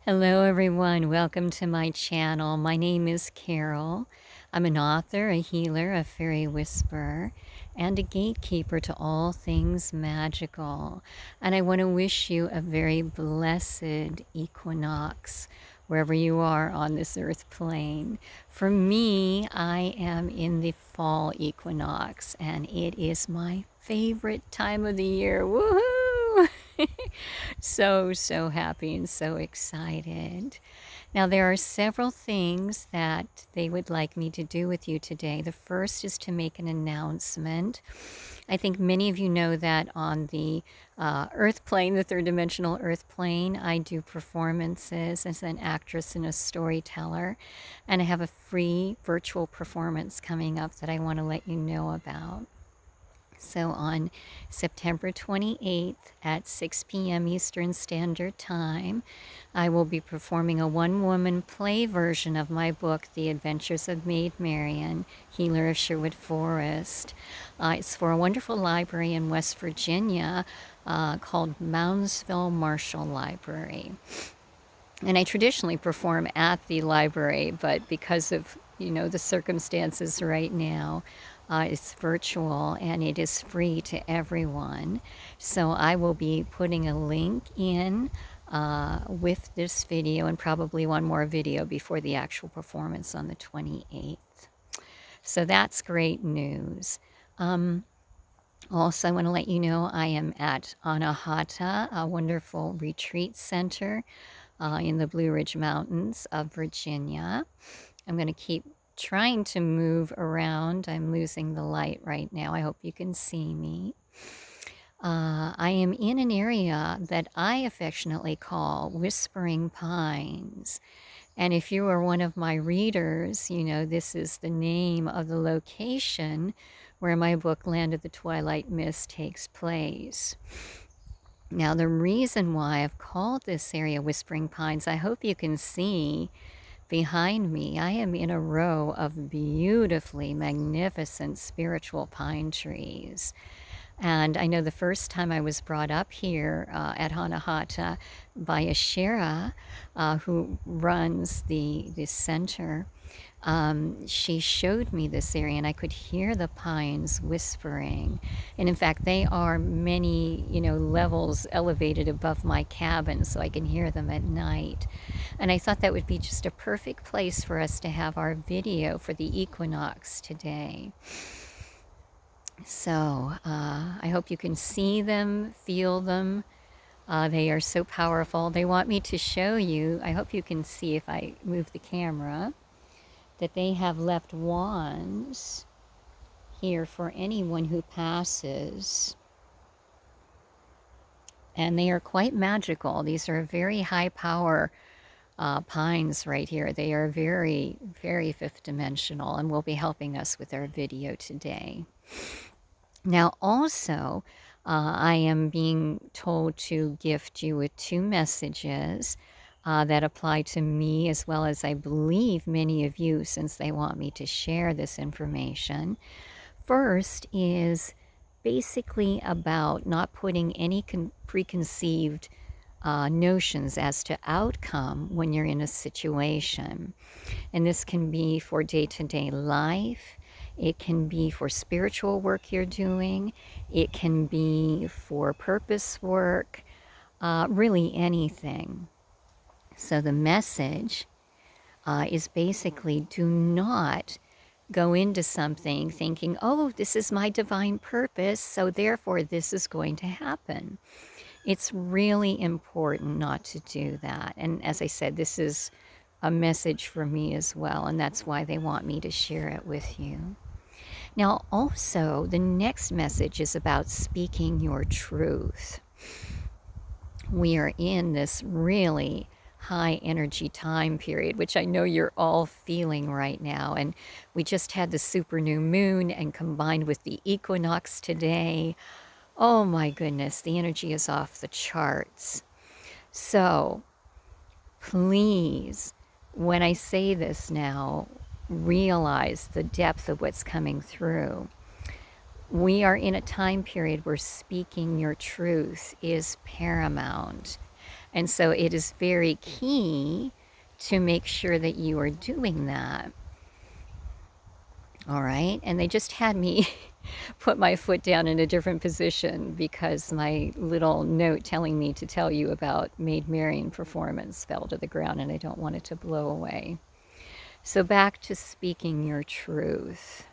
Hello, everyone. Welcome to my channel. My name is Carol. I'm an author, a healer, a fairy whisperer, and a gatekeeper to all things magical. And I want to wish you a very blessed equinox wherever you are on this earth plane. For me, I am in the fall equinox, and it is my favorite time of the year. Woohoo! So happy and so excited. Now, there are several things that they would like me to do with you today. The first is to make an announcement. I think many of you know that on the earth plane, the third dimensional earth plane, I do performances as an actress and a storyteller. And I have a free virtual performance coming up that I want to let you know about. So on September 28th at 6 p.m. Eastern Standard Time, I will be performing a one-woman play version of my book, The Adventures of Maid Marian, Healer of Sherwood Forest. It's for a wonderful library in West Virginia called Moundsville Marshall Library. And I traditionally perform at the library, but because of, the circumstances right now, it's virtual and it is free to everyone. So I will be putting a link in with this video and probably one more video before the actual performance on the 28th. So that's great news. Also, I want to let you know I am at Anahata, a wonderful retreat center in the Blue Ridge Mountains of Virginia. I'm going to keep trying to move around. I'm losing the light right now. I hope you can see me. I am in an area that I affectionately call Whispering Pines. And if you are one of my readers, you know this is the name of the location where my book Land of the Twilight Mist takes place. Now, the reason why I've called this area Whispering Pines, I hope you can see behind me, I am in a row of beautifully magnificent spiritual pine trees. And I know the first time I was brought up here at Hanahata by a Shera who runs the center, she showed me this area and I could hear the pines whispering. And in fact, they are many, levels elevated above my cabin, so I can hear them at night. And I thought that would be just a perfect place for us to have our video for the equinox today. So I hope you can see them, feel them. They are so powerful. They want me to show you, I hope you can see if I move the camera, that they have left wands here for anyone who passes. And they are quite magical. These are very high power pines right here. They are very, very fifth dimensional and will be helping us with our video today. Now also, I am being told to gift you with two messages that apply to me as well as I believe many of you, since they want me to share this information. First is basically about not putting any preconceived notions as to outcome when you're in a situation. And this can be for day-to-day life. It can be for spiritual work you're doing. It can be for purpose work, really anything. So the message is basically do not go into something thinking, oh, this is my divine purpose, so therefore this is going to happen. It's really important not to do that. And as I said, this is a message for me as well, and that's why they want me to share it with you. Now, also, the next message is about speaking your truth. We are in this really high energy time period, which I know you're all feeling right now. And we just had the super new moon, and combined with the equinox today, oh my goodness, the energy is off the charts. So please, when I say this now, realize the depth of what's coming through. We are in a time period where speaking your truth is paramount. And so it is very key to make sure that you are doing that. All right. And they just had me put my foot down in a different position because my little note telling me to tell you about Maid Marian performance fell to the ground and I don't want it to blow away. So back to speaking your truth.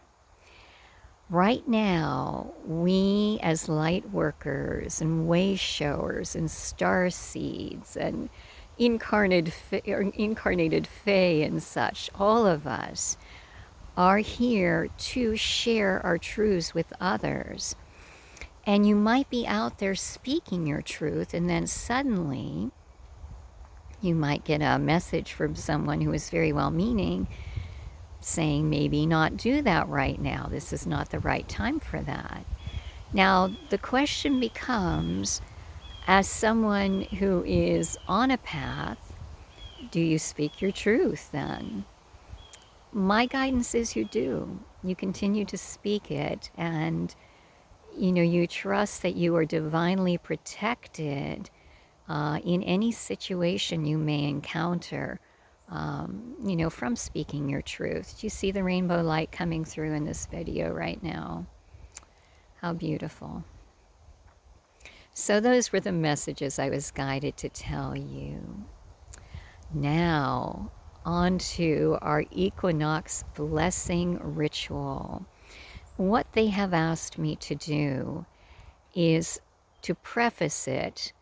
Right now, we as light workers and way showers and star seeds and incarnated fae and such, all of us are here to share our truths with others. And you might be out there speaking your truth, and then suddenly you might get a message from someone who is very well-meaning saying maybe not do that right now. This is not the right time for that. Now, the question becomes, as someone who is on a path, do you speak your truth then? My guidance is you do. You continue to speak it, and you trust that you are divinely protected in any situation you may encounter, from speaking your truth. Do you see the rainbow light coming through in this video right now? How beautiful. So those were the messages I was guided to tell you. Now, on to our Equinox Blessing Ritual. What they have asked me to do is to preface it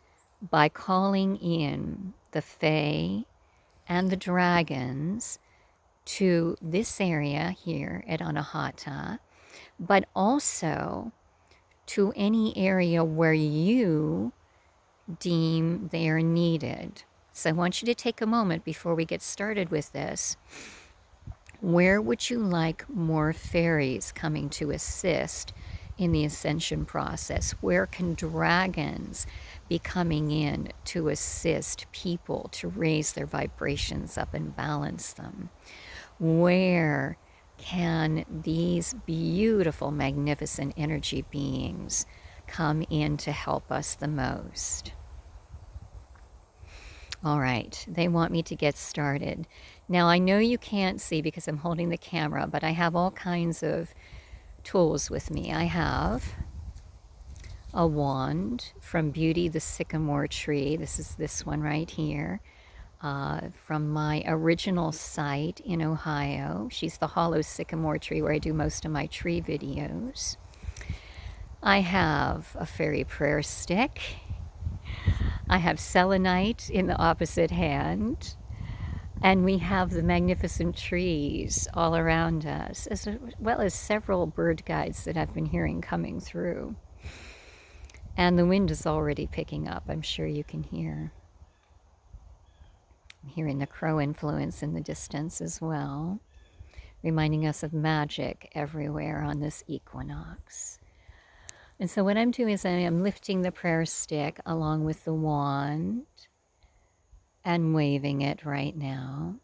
by calling in the Fae and the dragons to this area here at Anahata, but also to any area where you deem they are needed. So I want you to take a moment before we get started with this. Where would you like more fairies coming to assist in the ascension process? Where can dragons be coming in to assist people to raise their vibrations up and balance them? Where can these beautiful, magnificent energy beings come in to help us the most? All right, they want me to get started. Now, I know you can't see because I'm holding the camera, but I have all kinds of tools with me. I have a wand from Beauty the Sycamore Tree. This is this one right here. From my original site in Ohio. She's the hollow sycamore tree where I do most of my tree videos. I have a fairy prayer stick. I have selenite in the opposite hand. And we have the magnificent trees all around us, as well as several bird guides that I've been hearing coming through. And the wind is already picking up, I'm sure you can hear. I'm hearing the crow influence in the distance as well, reminding us of magic everywhere on this equinox. And so what I'm doing is I am lifting the prayer stick along with the wand and waving it right now.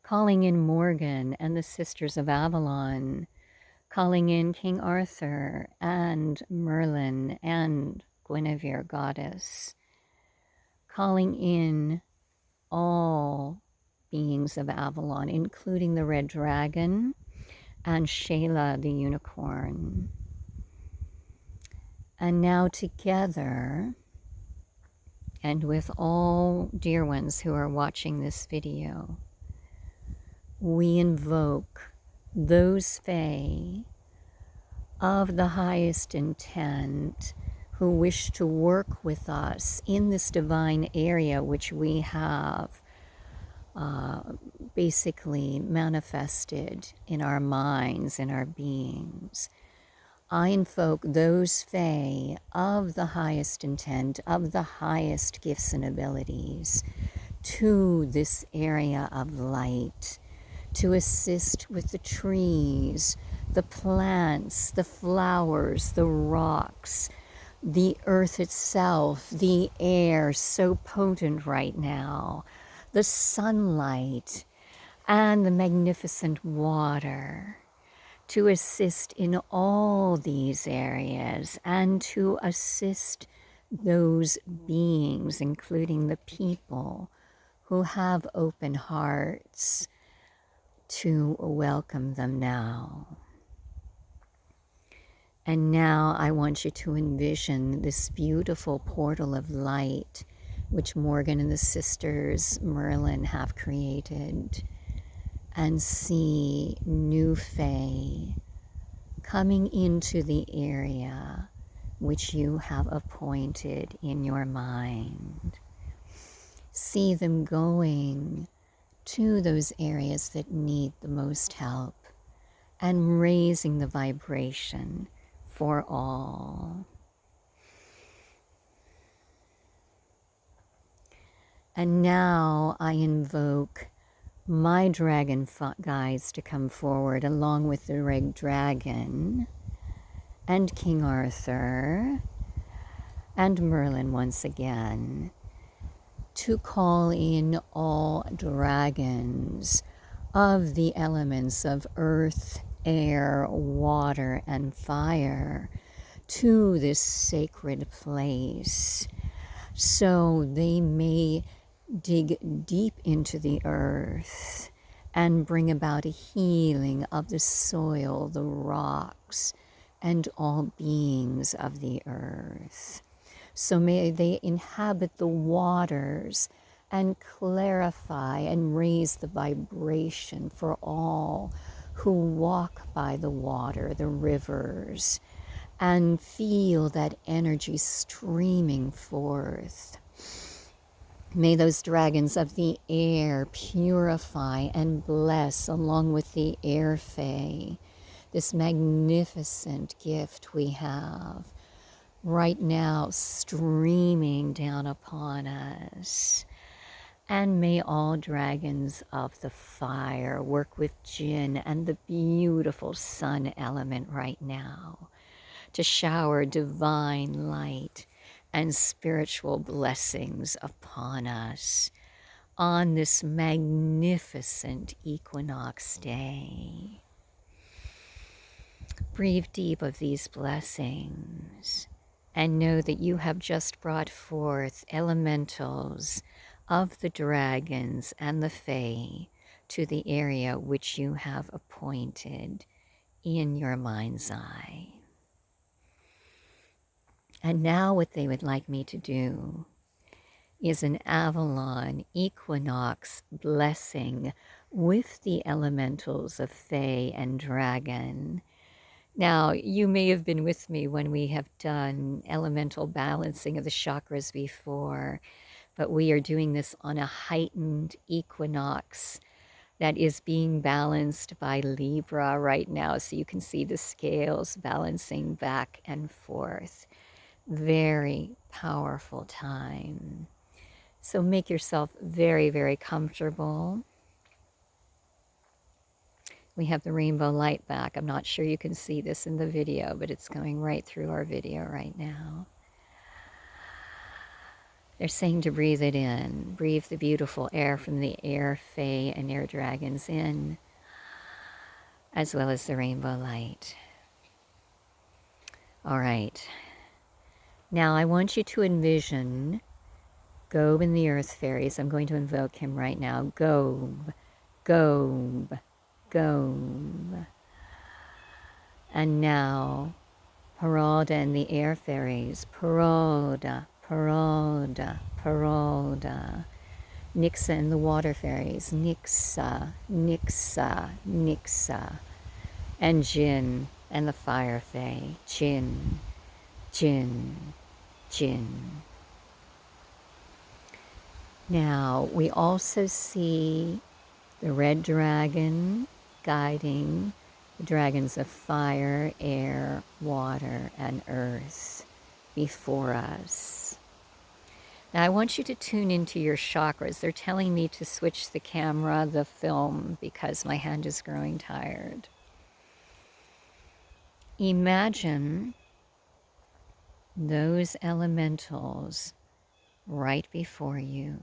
Calling in Morgan and the Sisters of Avalon, calling in King Arthur and Merlin and Guinevere Goddess, calling in all beings of Avalon, including the Red Dragon and Shayla the Unicorn. And now together, and with all dear ones who are watching this video, we invoke those Fae of the highest intent who wish to work with us in this divine area which we have basically manifested in our minds, in our beings. I invoke those Fae of the highest intent, of the highest gifts and abilities, to this area of light, to assist with the trees, the plants, the flowers, the rocks, the earth itself, the air so potent right now, the sunlight, and the magnificent water, to assist in all these areas and to assist those beings, including the people who have open hearts, to welcome them now. And now I want you to envision this beautiful portal of light which Morgan and the sisters Merlin have created, and see new Fae coming into the area which you have appointed in your mind. See them going to those areas that need the most help and raising the vibration for all. And now I invoke my dragon guides to come forward, along with the Red Dragon and King Arthur and Merlin once again, to call in all dragons of the elements of earth, air, water, and fire to this sacred place, so they may dig deep into the earth and bring about a healing of the soil, the rocks, and all beings of the earth. So may they inhabit the waters and clarify and raise the vibration for all who walk by the water, the rivers, and feel that energy streaming forth. May those dragons of the air purify and bless, along with the air fae, this magnificent gift we have right now streaming down upon us. And may all dragons of the fire work with Jinn and the beautiful sun element right now to shower divine light and spiritual blessings upon us on this magnificent equinox day. Breathe deep of these blessings and know that you have just brought forth elementals of the dragons and the fae to the area which you have appointed in your mind's eye. And now what they would like me to do is an Avalon equinox blessing with the elementals of Fae and Dragon. Now, you may have been with me when we have done elemental balancing of the chakras before, but we are doing this on a heightened equinox that is being balanced by Libra right now. So you can see the scales balancing back and forth. Very powerful time. So make yourself very, very comfortable. We have the rainbow light back. I'm not sure you can see this in the video, but it's going right through our video right now. They're saying to breathe it in. Breathe the beautiful air from the air fae and air dragons in, as well as the rainbow light. All right. Now I want you to envision Gob and the earth fairies. I'm going to invoke him right now. Gob, Gob, Gob. And now Peralda and the air fairies. Peralda, Peralda, Peralda. Nixa and the water fairies. Nixa, Nixa, Nixa. And Jinn and the fire fae. Jinn, Jinn, Jinn. Now, we also see the red dragon guiding the dragons of fire, air, water, and earth before us. Now, I want you to tune into your chakras. They're telling me to switch the camera, the film, because my hand is growing tired. Imagine those elementals right before you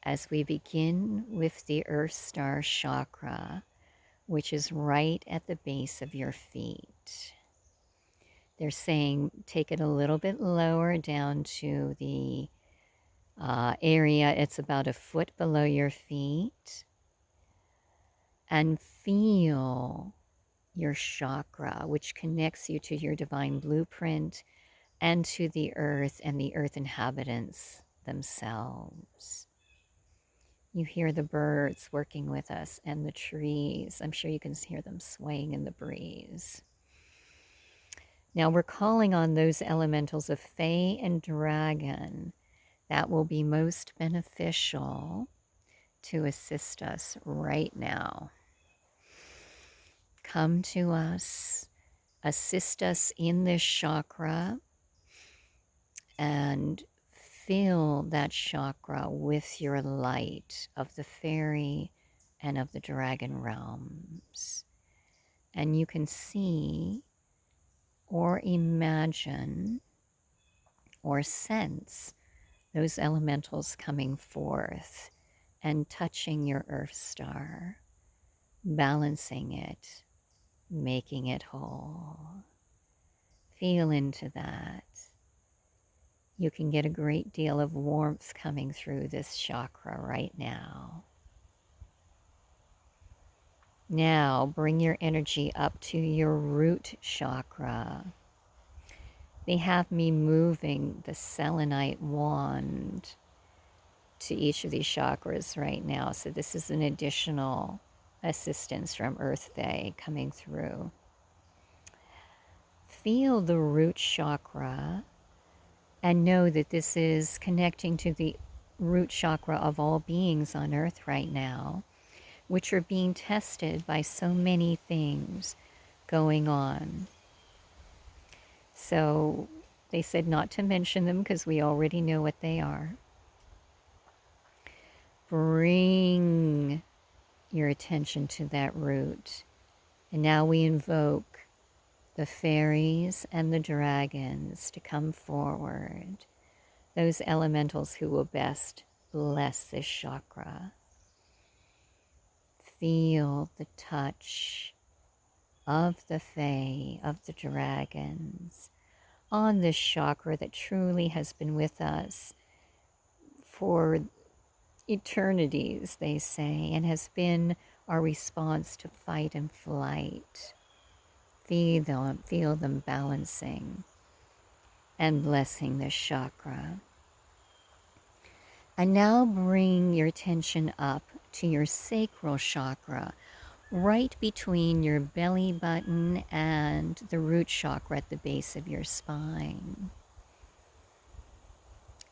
as we begin with the Earth Star Chakra, which is right at the base of your feet. They're saying take it a little bit lower down to the area. It's about a foot below your feet. And feel your chakra, which connects you to your divine blueprint and to the earth and the earth inhabitants themselves. You hear the birds working with us and the trees. I'm sure you can hear them swaying in the breeze. Now we're calling on those elementals of Fae and Dragon that will be most beneficial to assist us right now. Come to us, assist us in this chakra, and fill that chakra with your light of the fairy and of the dragon realms. And you can see or imagine or sense those elementals coming forth and touching your earth star, balancing it, making it whole. Feel into that. You can get a great deal of warmth coming through this chakra right now. Now bring your energy up to your root chakra. They have me moving the selenite wand to each of these chakras right now. So this is an additional assistance from Earth Fae coming through. Feel the root chakra and know that this is connecting to the root chakra of all beings on earth right now, which are being tested by so many things going on. So they said not to mention them because we already know what they are. Bring your attention to that root. And now we invoke the fairies and the dragons to come forward, those elementals who will best bless this chakra. Feel the touch of the fae, of the dragons, on this chakra that truly has been with us for eternities, they say, and has been our response to fight and flight. Feel them balancing and blessing this chakra. And now bring your attention up to your sacral chakra, right between your belly button and the root chakra at the base of your spine.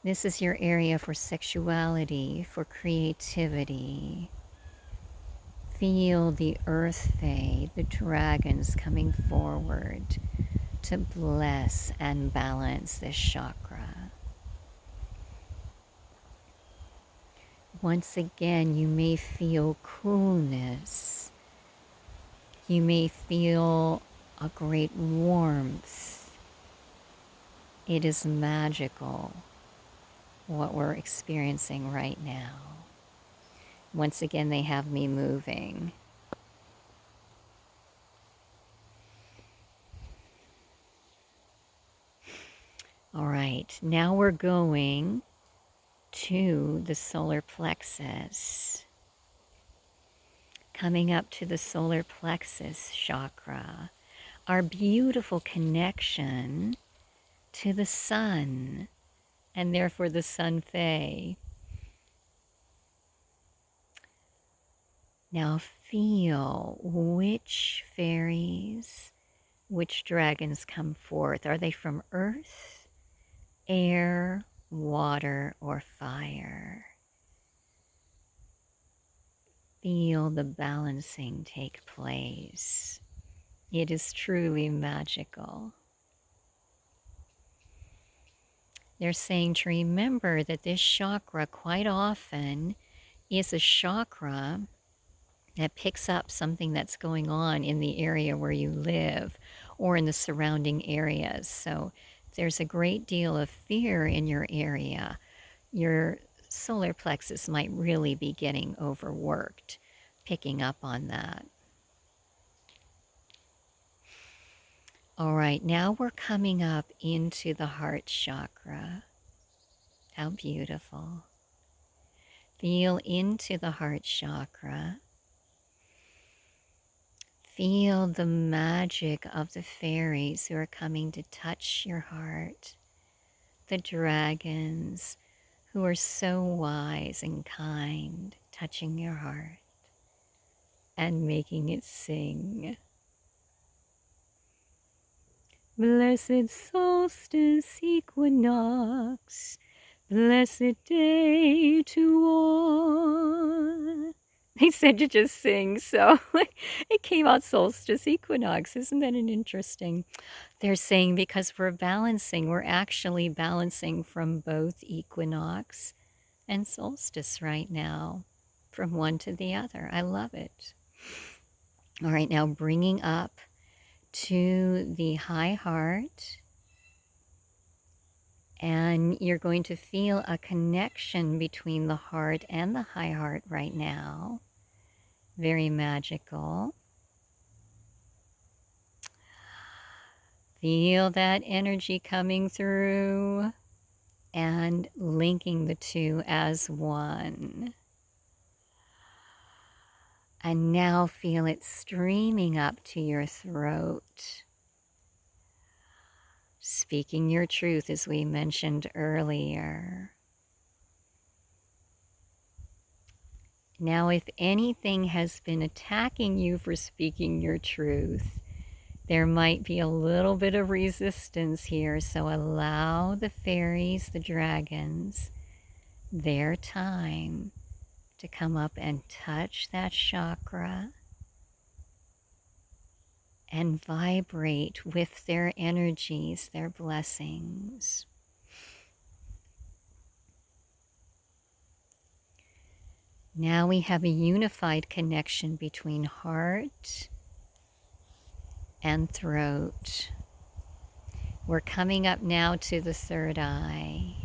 This is your area for sexuality, for creativity. Feel the earth fae, the dragons coming forward to bless and balance this chakra. Once again, you may feel coolness. You may feel a great warmth. It is magical what we're experiencing right now. Once again, they have me moving. All right, now we're going to the solar plexus. Coming up to the solar plexus chakra, our beautiful connection to the sun, and therefore the sun fae. Now feel which fairies, which dragons come forth. Are they from earth, air, water, or fire? Feel the balancing take place. It is truly magical. They're saying to remember that this chakra quite often is a chakra that picks up something that's going on in the area where you live or in the surrounding areas. So if there's a great deal of fear in your area, your solar plexus might really be getting overworked, picking up on that. All right, now we're coming up into the heart chakra. How beautiful. Feel into the heart chakra. Feel the magic of the fairies who are coming to touch your heart. The dragons who are so wise and kind, touching your heart and making it sing. Blessed solstice equinox, blessed day to all. They said to just sing, so it came out solstice equinox. Isn't that an interesting? They're saying because we're balancing, we're actually balancing from both equinox and solstice right now, from one to the other. I love it. All right, now bringing up to the high heart, and you're going to feel a connection between the heart and the high heart right now. Very magical. Feel that energy coming through and linking the two as one. And now feel it streaming up to your throat. Speaking your truth, as we mentioned earlier. Now, if anything has been attacking you for speaking your truth, there might be a little bit of resistance here. So allow the fairies, the dragons, their time to come up and touch that chakra and vibrate with their energies, their blessings. Now we have a unified connection between heart and throat. We're coming up now to the third eye.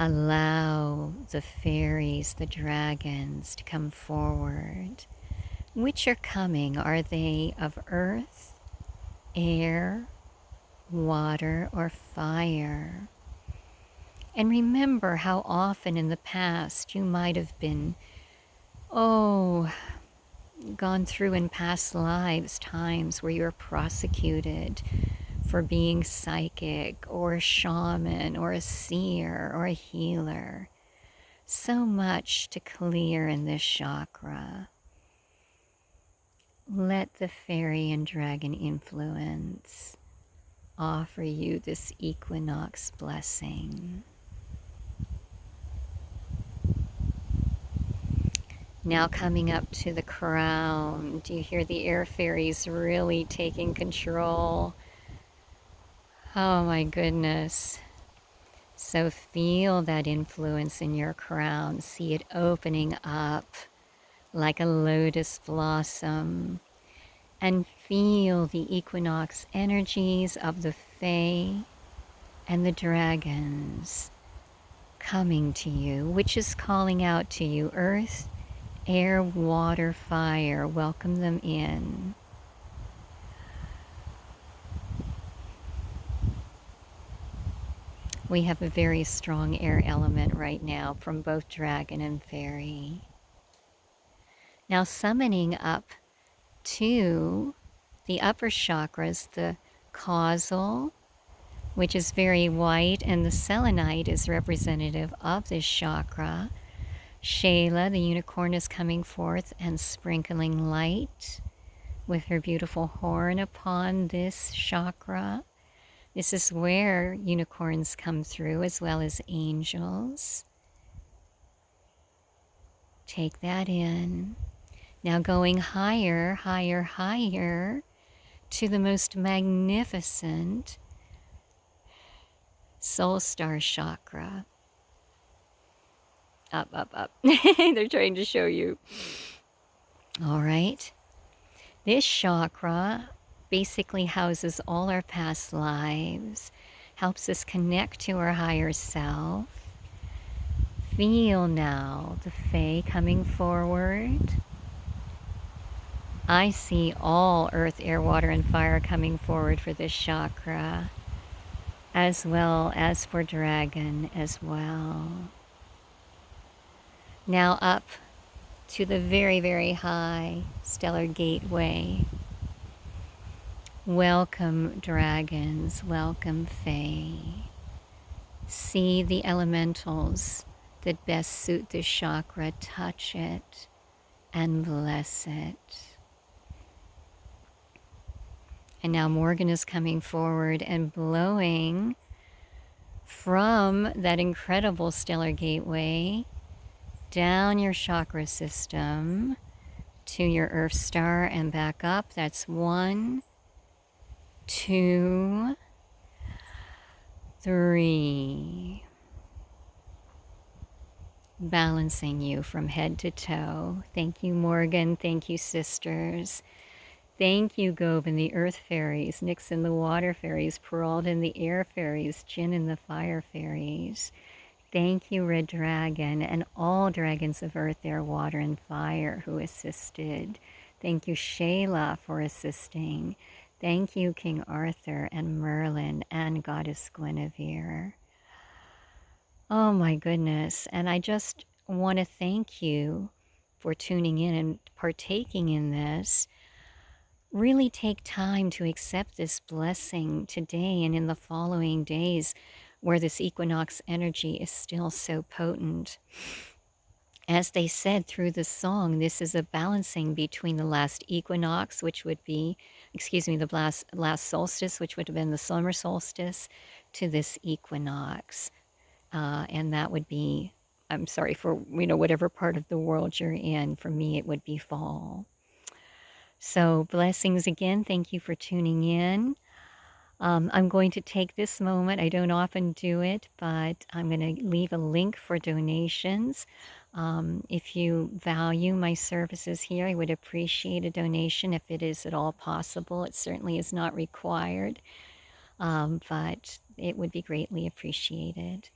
Allow the fairies, the dragons to come forward. Which are coming? Are they of earth, air, water, or fire? And remember how often in the past you might have been, gone through in past lives times where you were prosecuted for being psychic or a shaman or a seer or a healer. So much to clear in this chakra. Let the fairy and dragon influence offer you this equinox blessing. Now coming up to the crown. Do you hear the air fairies really taking control? Oh my goodness. So feel that influence in your crown. See it opening up like a lotus blossom. And feel the equinox energies of the Fae and the dragons coming to you, which is calling out to you. Earth, air, water, fire, welcome them in. We have a very strong air element right now from both dragon and fairy. Now summoning up to the upper chakras, the causal, which is very white, and the selenite is representative of this chakra. Shayla, the unicorn, is coming forth and sprinkling light with her beautiful horn upon this chakra. This is where unicorns come through, as well as angels. Take that in. Now going higher, higher, higher to the most magnificent soul star chakra. Up, up, up. They're trying to show you. All right. This chakra basically houses all our past lives, helps us connect to our higher self. Feel now the Fae coming forward. I see all earth, air, water, and fire coming forward for this chakra, as well as for dragon as well. Now up to the very, very high stellar gateway. Welcome, dragons. Welcome, Fae. See the elementals that best suit this chakra, touch it and bless it. And now Morgan is coming forward and blowing from that incredible stellar gateway down your chakra system to your earth star and back up. That's 1, 2, 3. Balancing you from head to toe. Thank you, Morgan. Thank you, sisters. Thank you, Gobin, the earth fairies, Nixon, the water fairies, Peralta, the air fairies, Jin, and the fire fairies. Thank you, Red Dragon, and all dragons of earth, air, water, and fire who assisted. Thank you, Shayla, for assisting. Thank you, King Arthur and Merlin and Goddess Guinevere. Oh my goodness. And I just want to thank you for tuning in and partaking in this. Really take time to accept this blessing today and in the following days where this equinox energy is still so potent. As they said through the song, this is a balancing between the last equinox, which would be, the last solstice, which would have been the summer solstice, to this equinox. And that would be, I'm sorry, for, whatever part of the world you're in. For me, it would be fall. So blessings again. Thank you for tuning in. I'm going to take this moment. I don't often do it, but I'm going to leave a link for donations. If you value my services here, I would appreciate a donation if it is at all possible. It certainly is not required, but it would be greatly appreciated.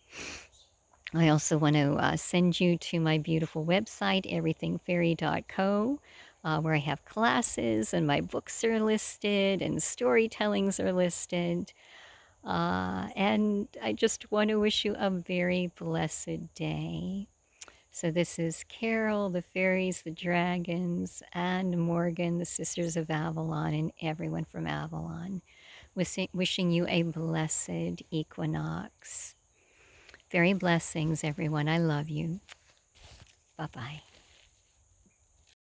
I also want to send you to my beautiful website, everythingfairy.co, where I have classes and my books are listed and storytellings are listed. And I just want to wish you a very blessed day. So this is Carol, the fairies, the dragons, and Morgan, the sisters of Avalon, and everyone from Avalon, wishing you a blessed equinox. Fairy blessings, everyone. I love you. Bye-bye.